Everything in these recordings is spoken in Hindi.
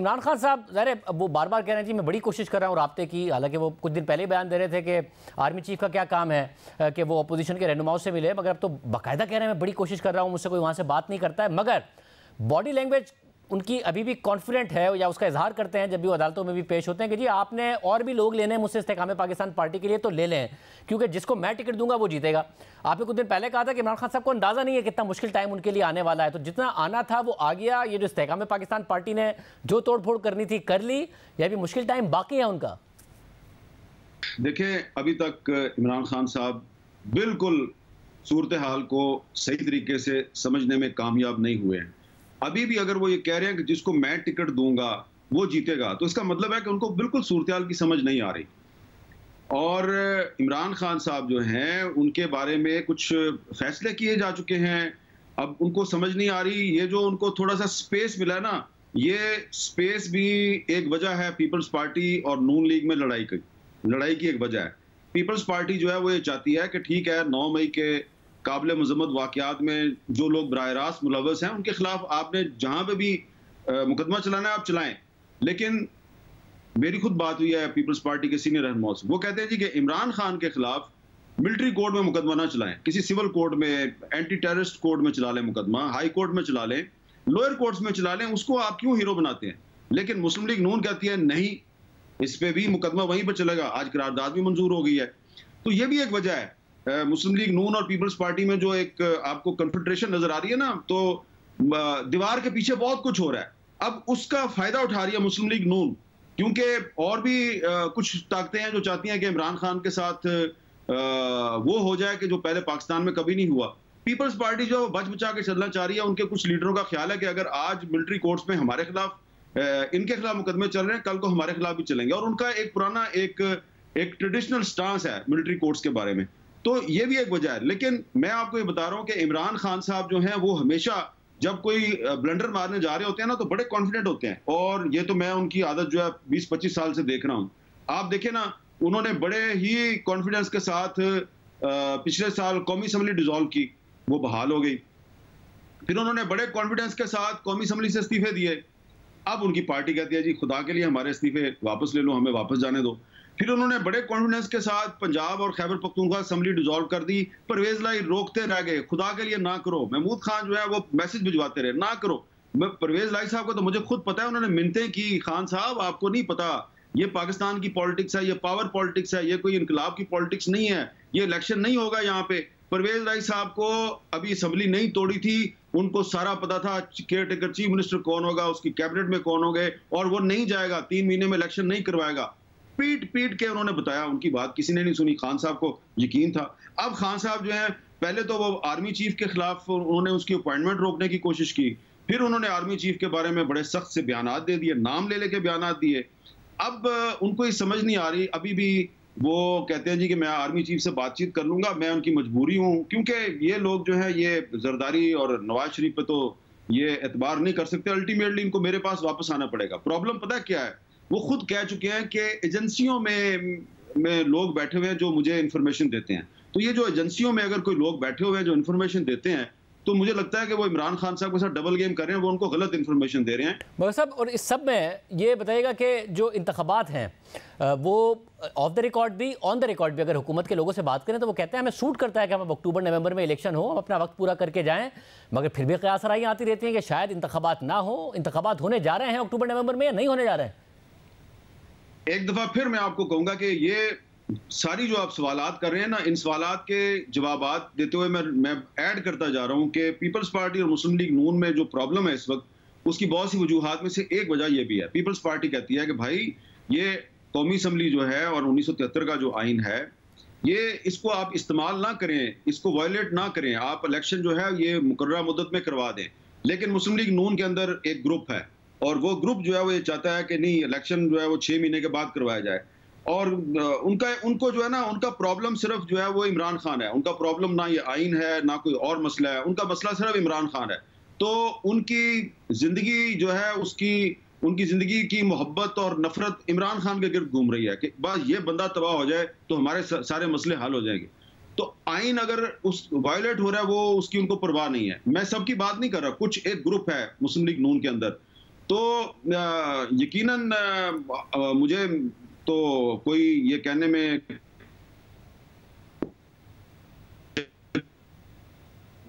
इमरान खान साहब ज़ाहिर है वो बार बार कह रहे हैं जी मैं बड़ी कोशिश कर रहा हूँ राब्ते की, हालांकि वो कुछ दिन पहले ही बयान दे रहे थे कि आर्मी चीफ का क्या काम है कि वो अपोजिशन के रहनुमाओं से मिले, मगर अब तो बाकायदा कह रहे हैं मैं बड़ी कोशिश कर रहा हूँ, मुझसे कोई वहाँ से बात नहीं करता है। मगर बॉडी लैंग्वेज उनकी अभी भी कॉन्फिडेंट है या उसका इजहार करते हैं जब भी वो अदालतों में भी पेश होते हैं कि जी आपने और भी लोग लेने हैं मुझसे इस्तेकाम पाकिस्तान पार्टी के लिए तो ले लें, क्योंकि जिसको मैं टिकट दूंगा वो जीतेगा। आपने कुछ दिन पहले कहा था कि इमरान खान साहब को अंदाजा नहीं है कितना मुश्किल टाइम उनके लिए आने वाला है, तो जितना आना था वो आ गया। ये जो इस्तेकाम पाकिस्तान पार्टी ने जो तोड़ फोड़ करनी थी कर ली, या भी मुश्किल टाइम बाकी है उनका? देखिए, अभी तक इमरान खान साहब बिल्कुल सूरत हाल को सही तरीके से समझने में कामयाब नहीं हुए हैं। अभी भी अगर वो ये कह रहे हैं कि जिसको मैं टिकट दूंगा वो जीतेगा, तो इसका मतलब है कि उनको बिल्कुल सूरत हाल की समझ नहीं आ रही। और इमरान खान साहब जो हैं उनके बारे में कुछ फैसले किए जा चुके हैं, अब उनको समझ नहीं आ रही। ये जो उनको थोड़ा सा स्पेस मिला ना, ये स्पेस भी एक वजह है पीपल्स पार्टी और नून लीग में लड़ाई की एक वजह है। पीपल्स पार्टी जो है वो ये चाहती है कि ठीक है 9 मई के काबिल मजम्मत वाकयात में जो लोग बराह रास्त मुलव्वस हैं उनके खिलाफ आपने जहां पे भी मुकदमा चलाना है आप चलाएं, लेकिन मेरी खुद बात हुई है पीपल्स पार्टी के सीनियर रहनुमाओं से, वो कहते हैं जी कि इमरान खान के खिलाफ मिलिट्री कोर्ट में मुकदमा ना चलाएं, किसी सिविल कोर्ट में, एंटी टेररिस्ट कोर्ट में चला लें मुकदमा, हाई कोर्ट में चला लें, लोअर कोर्ट्स में चला लें, उसको आप क्यों हीरो बनाते हैं? लेकिन मुस्लिम लीग नून कहती है नहीं, इस पे भी मुकदमा वहीं पर चलेगा। आज करारदाद भी मंजूर हो गई है। तो ये भी एक वजह है मुस्लिम लीग नून और पीपल्स पार्टी में जो एक आपको कन्फेडरेशन नजर आ रही है ना, तो दीवार के पीछे बहुत कुछ हो रहा है। अब उसका फायदा उठा रही है मुस्लिम लीग नून, क्योंकि और भी कुछ ताकतें हैं जो चाहती हैं कि इमरान खान के साथ वो हो जाए कि जो पहले पाकिस्तान में कभी नहीं हुआ। पीपल्स पार्टी जो बच बचा के चलना चाह रही है, उनके कुछ लीडरों का ख्याल है कि अगर आज मिलिट्री कोर्ट्स में हमारे खिलाफ इनके खिलाफ मुकदमे चल रहे हैं, कल को हमारे खिलाफ भी चलेंगे। और उनका एक पुराना एक ट्रेडिशनल स्टांस है मिलिट्री कोर्ट्स के बारे में, तो ये भी एक वजह है। लेकिन मैं आपको ये बता रहा हूं कि इमरान खान साहब जो हैं वो हमेशा जब कोई ब्लंडर मारने जा रहे होते हैं ना तो बड़े कॉन्फिडेंट होते हैं, और ये तो मैं उनकी आदत जो है 20-25 साल से देख रहा हूं। आप देखें ना, उन्होंने बड़े ही कॉन्फिडेंस के साथ पिछले साल कौमी असम्बली डिसॉल्व की, वो बहाल हो गई। फिर उन्होंने बड़े कॉन्फिडेंस के साथ कौमी असम्बली से इस्तीफे दिए। अब उनकी पार्टी कहती है जी खुदा के लिए हमारे इस्तीफे वापस ले लो, हमें वापस जाने दो। फिर उन्होंने बड़े कॉन्फिडेंस के साथ पंजाब और खैबर पख्तूनख्वा असेंबली डिसॉल्व कर दी। परवेज लाई रोकते रह गए, खुदा के लिए ना करो। महमूद खान जो है वो मैसेज भिजवाते रहे ना करो। परवेज लाई साहब को तो मुझे खुद पता है, उन्होंने मिन्नतें की, खान साहब आपको नहीं पता, ये पाकिस्तान की पॉलिटिक्स है, ये पावर पॉलिटिक्स है, ये कोई इनकलाब की पॉलिटिक्स नहीं है, ये इलेक्शन नहीं होगा यहाँ पे। परवेज लाई साहब को अभी असेंबली नहीं तोड़ी थी, उनको सारा पता था केयर टेकर चीफ मिनिस्टर कौन होगा, उसकी कैबिनेट में कौन होंगे, और वो नहीं जाएगा, 3 महीने में इलेक्शन नहीं करवाएगा। पीट पीट के उन्होंने बताया, उनकी बात किसी ने नहीं सुनी। खान साहब को यकीन था। अब खान साहब जो है, पहले तो वो आर्मी चीफ के खिलाफ उन्होंने उसकी अपॉइंटमेंट रोकने की कोशिश की, फिर उन्होंने आर्मी चीफ के बारे में बड़े सख्त से बयानात दे दिए, नाम ले लेके बयानात दिए। अब उनको ये समझ नहीं आ रही, अभी भी वो कहते हैं जी कि मैं आर्मी चीफ से बातचीत कर लूंगा, मैं उनकी मजबूरी हूं, क्योंकि ये लोग जो है ये जरदारी और नवाज शरीफ पे तो ये एतबार नहीं कर सकते। अल्टीमेटली इनको मेरे पास वापस आना पड़ेगा। प्रॉब्लम पता क्या है, वो खुद कह चुके हैं कि एजेंसियों में लोग बैठे हुए हैं जो मुझे इंफॉर्मेशन देते हैं। तो ये जो एजेंसियों में अगर कोई लोग बैठे हुए हैं जो इंफॉर्मेशन देते हैं, तो मुझे लगता है कि वो इमरान खान साहब के साथ डबल गेम कर रहे हैं, वो उनको गलत इंफॉर्मेशन दे रहे हैं। मगर साहब, और इस सब में ये बताइएगा कि जो इंतखाबात हैं वो ऑफ द रिकॉर्ड भी ऑन द रिकॉर्ड भी अगर हुकूमत के लोगों से बात करें तो वो कहते हैं हमें सूट करता है कि हम अक्टूबर नवंबर में इलेक्शन हो, हम अपना वक्त पूरा करके जाएं, मगर फिर भी क़यास आराइयाँ आती रहती हैं कि शायद इंतखाबात ना हो। इंतखाबात होने जा रहे हैं अक्टूबर नवंबर में या नहीं होने जा रहे हैं? एक दफा फिर मैं आपको कहूंगा कि ये सारी जो आप सवालात कर रहे हैं ना, इन सवालात के जवाबात देते हुए मैं ऐड करता जा रहा हूं कि पीपल्स पार्टी और मुस्लिम लीग नून में जो प्रॉब्लम है इस वक्त, उसकी बहुत सी वजूहात में से एक वजह यह भी है। पीपल्स पार्टी कहती है कि भाई ये कौमी असम्बली जो है और 1973 का जो आइन है, ये इसको आप इस्तेमाल ना करें, इसको वायलेट ना करें, आप इलेक्शन जो है ये मुकर्ररा मुद्दत में करवा दें। लेकिन मुस्लिम लीग नून के अंदर एक ग्रुप है, और वो ग्रुप जो है वो ये चाहता है कि नहीं, इलेक्शन जो है वो 6 महीने के बाद करवाया जाए। और उनको जो है ना, उनका प्रॉब्लम सिर्फ जो है वो इमरान खान है। उनका प्रॉब्लम ना ये आइन है ना कोई और मसला है, उनका मसला सिर्फ इमरान खान है। तो उनकी जिंदगी जो है उनकी जिंदगी की मोहब्बत और नफरत इमरान खान के गिर्द घूम रही है कि बस ये बंदा तबाह हो जाए तो हमारे सारे मसले हल हो जाएंगे। तो आइन अगर उस वायलेट हो रहा है, वो उसकी उनको परवाह नहीं है। मैं सबकी बात नहीं कर रहा, कुछ एक ग्रुप है मुस्लिम लीग नून के अंदर, तो यकीनन मुझे तो कोई ये कहने में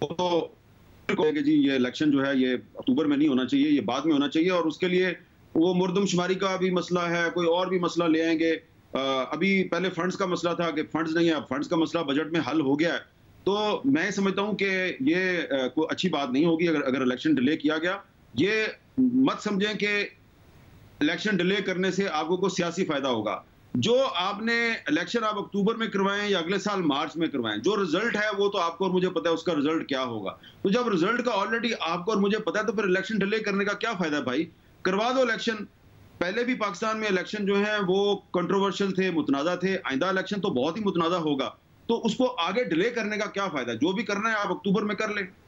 तो कि जी ये इलेक्शन जो है ये अक्टूबर में नहीं होना चाहिए, ये बाद में होना चाहिए, और उसके लिए वो मुर्दमशुमारी का भी मसला है, कोई और भी मसला ले आएंगे। अभी पहले फंड्स का मसला था कि फंड्स नहीं है, अब फंड्स का मसला बजट में हल हो गया है। तो मैं समझता हूं कि ये कोई अच्छी बात नहीं होगी अगर इलेक्शन डिले किया गया। ये मत समझें कि इलेक्शन डिले करने से आपको कोई सियासी फायदा होगा। जो आपने इलेक्शन आप अक्टूबर में करवाएं या अगले साल मार्च में करवाएं, जो रिजल्ट है वो तो आपको और मुझे पता है उसका रिजल्ट क्या होगा। तो जब रिजल्ट का ऑलरेडी आपको और मुझे पता है, तो फिर इलेक्शन डिले करने का क्या फायदा है भाई? करवा दो इलेक्शन। पहले भी पाकिस्तान में इलेक्शन जो है वो कंट्रोवर्शियल थे, मुतनाज़ा थे। आइंदा इलेक्शन तो बहुत ही मुतनाज़ा होगा। तो उसको आगे डिले करने का क्या फायदा? जो भी करना है आप अक्टूबर में कर लें।